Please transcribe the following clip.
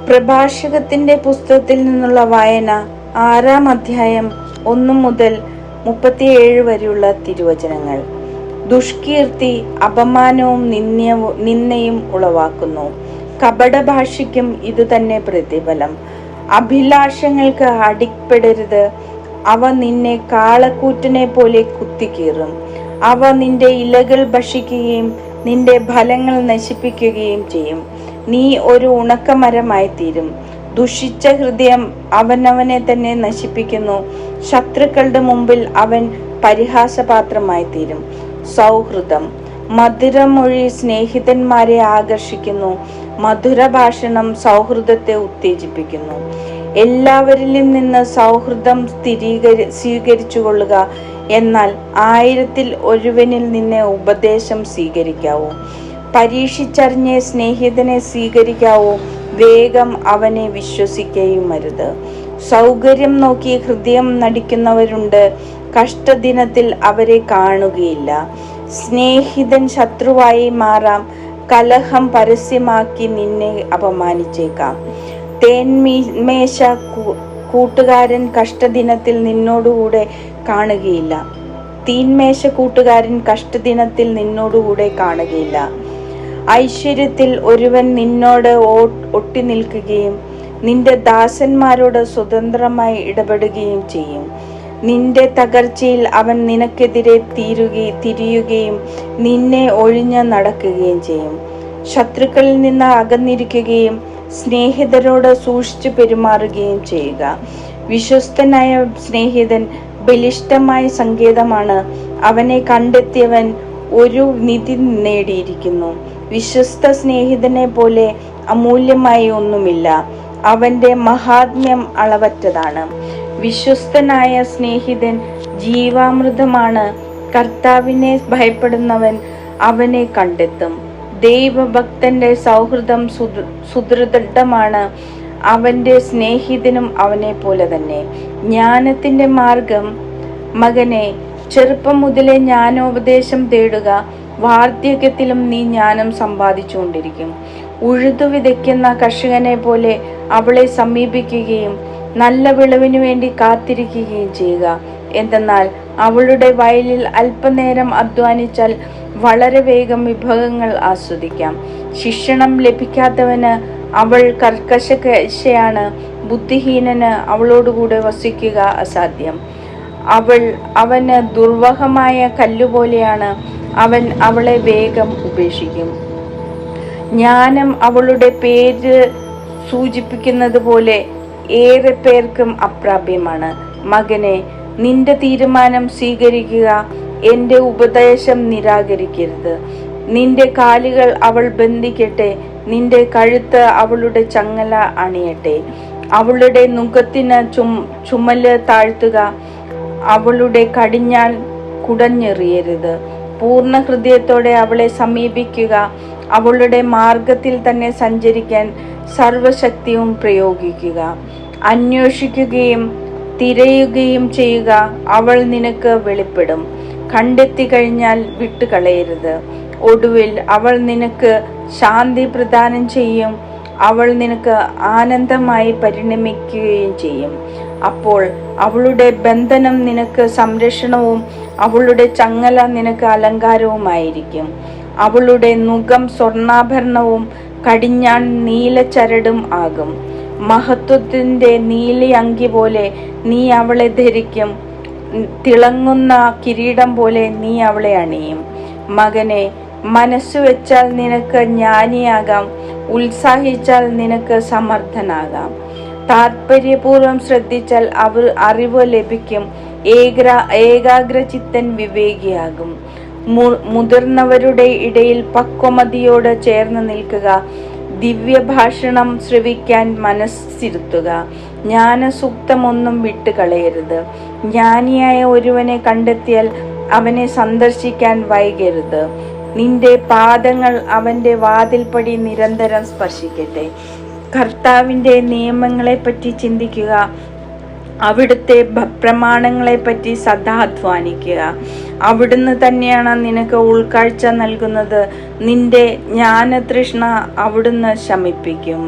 പ്രഭാഷകത്തിന്റെ പുസ്തകത്തിൽ നിന്നുള്ള വായന 6-ാം അധ്യായം 1 മുതൽ 37 വരെയുള്ള തിരുവചനങ്ങൾ. ദുഷ്കീർത്തി അപമാനവും നിന്ദയും ഉളവാക്കുന്നു. കപടഭാഷയ്ക്കും ഇതുതന്നെ പ്രതിഫലം. അഭിലാഷങ്ങൾക്ക് അടിപ്പെടരുത്, അവ നിന്നെ കാളക്കൂറ്റനെ പോലെ കുത്തിക്കീറും. അവ നിന്റെ ഇലകൾ ഭക്ഷിക്കുകയും നിന്റെ ഫലങ്ങൾ നശിപ്പിക്കുകയും ചെയ്യും. നീ ഒരു ഉണക്കമരമായി തീരും. ദുഷിച്ച ഹൃദയം അവനവനെ തന്നെ നശിപ്പിക്കുന്നു. ശത്രുക്കളുടെ മുമ്പിൽ അവൻ പരിഹാസപാത്രമായി തീരും. സൗഹൃദം മധുരമൊഴി സ്നേഹിതന്മാരെ ആകർഷിക്കുന്നു. മധുരഭാഷണം സൗഹൃദത്തെ ഉത്തേജിപ്പിക്കുന്നു. എല്ലാവരിലും നിന്ന് സൗഹൃദം സ്വീകരിച്ചു കൊള്ളുക, എന്നാൽ 1000-ൽ ഒരുവനിൽ നിന്ന് ഉപദേശം സ്വീകരിക്കാവൂ. പരീക്ഷിച്ചറിഞ്ഞ് സ്നേഹിതനെ സ്വീകരിക്കാവൂ, വേഗം അവനെ വിശ്വസിക്കുകയുമരുത്. സൗകര്യം നോക്കി ഹൃദയം നടിക്കുന്നവരുണ്ട്, കഷ്ടദിനത്തിൽ അവരെ കാണുകയില്ല. സ്നേഹിതൻ ശത്രുവായി മാറാം, കലഹം പരസ്യമാക്കി നിന്നെ അപമാനിച്ചേക്കാം. തേന്മേശ കൂട്ടുകാരൻ കഷ്ടദിനത്തിൽ നിന്നോടുകൂടെ കാണുകയില്ല. തീന്മേശ കൂട്ടുകാരൻ കഷ്ടദിനത്തിൽ നിന്നോടുകൂടെ കാണുകയില്ല. ഐശ്വര്യത്തിൽ ഒരുവൻ നിന്നോട് ഒട്ടി നിൽക്കുകയും നിന്റെ ദാസന്മാരോട് സ്വതന്ത്രമായി ഇടപെടുകയും ചെയ്യും. നിന്റെ തകർച്ചയിൽ അവൻ നിനക്കെതിരെ തിരിയുകയും നിന്നെ ഒഴിഞ്ഞ് നടക്കുകയും ചെയ്യും. ശത്രുക്കളിൽ നിന്ന് അകന്നിരിക്കുകയും സ്നേഹിതരോട് സൂക്ഷിച്ചു പെരുമാറുകയും ചെയ്യുക. വിശ്വസ്തനായ സ്നേഹിതൻ ബലിഷ്ഠമായ സങ്കേതമാണ്. അവനെ കണ്ടെത്തിയവൻ ഒരു നിധി നേടിയിരിക്കുന്നു. വിശ്വസ്ത സ്നേഹിതനെ പോലെ അമൂല്യമായി ഒന്നുമില്ല. അവന്റെ മഹാത്മ്യം അളവറ്റതാണ്. വിശ്വസ്തനായ സ്നേഹിതൻ ജീവാമൃതമാണ്. കർത്താവിനെ ഭയപ്പെടുന്നവൻ അവനെ കണ്ടെത്തും. ദൈവഭക്തന്റെ സൗഹൃദം സുദൃഢമാണ്. അവന്റെ സ്നേഹിതനും അവനെ പോലെ തന്നെ. ജ്ഞാനത്തിന്റെ മാർഗം മകനെ, ചെറുപ്പം മുതലേ ജ്ഞാനോപദേശം തേടുക. വാർദ്ധക്യത്തിലും നീ ജ്ഞാനം സമ്പാദിച്ചുകൊണ്ടിരിക്കും. ഉഴുതു വിതയ്ക്കുന്ന കർഷകനെ പോലെ അവളെ സമീപിക്കുകയും നല്ല വിളവിനു വേണ്ടി കാത്തിരിക്കുകയും ചെയ്യുക. എന്തെന്നാൽ അവളുടെ വയലിൽ അല്പനേരം അധ്വാനിച്ചാൽ വളരെ വേഗം വിഭവങ്ങൾ ആസ്വദിക്കാം. ശിക്ഷണം ലഭിക്കാത്തവന് അവൾ കർക്കശയാണ്. ബുദ്ധിഹീനന് അവളോടുകൂടെ വസിക്കുക അസാധ്യം. അവന് ദുർവഹമായ കല്ലുപോലെയാണ്. അവൻ അവളെ വേഗം ഉപേക്ഷിക്കും. ജ്ഞാനം അവളുടെ പേര് സൂചിപ്പിക്കുന്നത് പോലെ ഏറെ പേർക്കും അപ്രാപ്യമാണ്. മകനെ, നിന്റെ തീരുമാനം സ്വീകരിക്കുക, എന്റെ ഉപദേശം നിരാകരിക്കരുത്. നിന്റെ കാലുകൾ അവൾ ബന്ധിക്കട്ടെ, നിന്റെ കഴുത്ത് അവളുടെ ചങ്ങല അണിയട്ടെ. അവളുടെ നുഖത്തിന് ചുമല് താഴ്ത്തുക, അവളുടെ കടിഞ്ഞാൽ കുടഞ്ഞെറിയരുത്. പൂർണ്ണ ഹൃദയത്തോടെ അവളെ സമീപിക്കുക, അവളുടെ മാർഗത്തിൽ തന്നെ സഞ്ചരിക്കാൻ സർവശക്തിയും പ്രയോഗിക്കുക. അന്വേഷിക്കുകയും തിരയുകയും ചെയ്യുക, അവൾ നിനക്ക് വെളിപ്പെടും. കണ്ടെത്തി കഴിഞ്ഞാൽ വിട്ടുകളയരുത്. ഒടുവിൽ അവൾ നിനക്ക് ശാന്തി പ്രദാനം ചെയ്യും. അവൾ നിനക്ക് ആനന്ദമായി പരിണമിക്കുകയും ചെയ്യും. അപ്പോൾ അവളുടെ ബന്ധനം നിനക്ക് സംരക്ഷണവും അവളുടെ ചങ്ങല നിനക്ക് അലങ്കാരവുമായിരിക്കും. അവളുടെ നുകം സ്വർണ്ണാഭരണവും കടിഞ്ഞാൺ നീലച്ചരടും ആകും. മഹത്വത്തിന്റെ നീല അങ്കി പോലെ നീ അവളെ ധരിക്കും. തിളങ്ങുന്ന കിരീടം പോലെ നീ അവളെ അണിയും. മകനെ, മനസ്സു വെച്ചാൽ നിനക്ക് ജ്ഞാനിയാകാം, ഉത്സാഹിച്ചാൽ നിനക്ക് സമർത്ഥനാകാം. താത്പര്യപൂർവം ശ്രദ്ധിച്ചാൽ അറിവ് ലഭിക്കും. ഏകാഗ്രചിത്തൻ വിവേകിയാകും. മുതിർന്നവരുടെ ഇടയിൽ പക്വമതിയോട് ചേർന്ന് നിൽക്കുക. ദിവ്യഭാഷണം ശ്രവിക്കാൻ മനസ്സിരുത്തുക. ജ്ഞാനസൂക്തമൊന്നും വിട്ടുകളയരുത്. ജ്ഞാനിയായ ഒരുവനെ കണ്ടെത്തിയാൽ അവനെ സന്ദർശിക്കാൻ വൈകരുത്. നിന്റെ പാദങ്ങൾ അവന്റെ വാതിൽപ്പടി നിരന്തരം സ്പർശിക്കട്ടെ. കർത്താവിന്റെ നിയമങ്ങളെപ്പറ്റി ചിന്തിക്കുക. അവിടുത്തെ പ്രമാണങ്ങളെപ്പറ്റി സദാ അധ്വാനിക്കുക. അവിടുന്ന് തന്നെയാണ് നിനക്ക് ഉൾക്കാഴ്ച നൽകുന്നത്. നിന്റെ ജ്ഞാനതൃഷ്ണ അവിടുന്ന് ശമിപ്പിക്കും.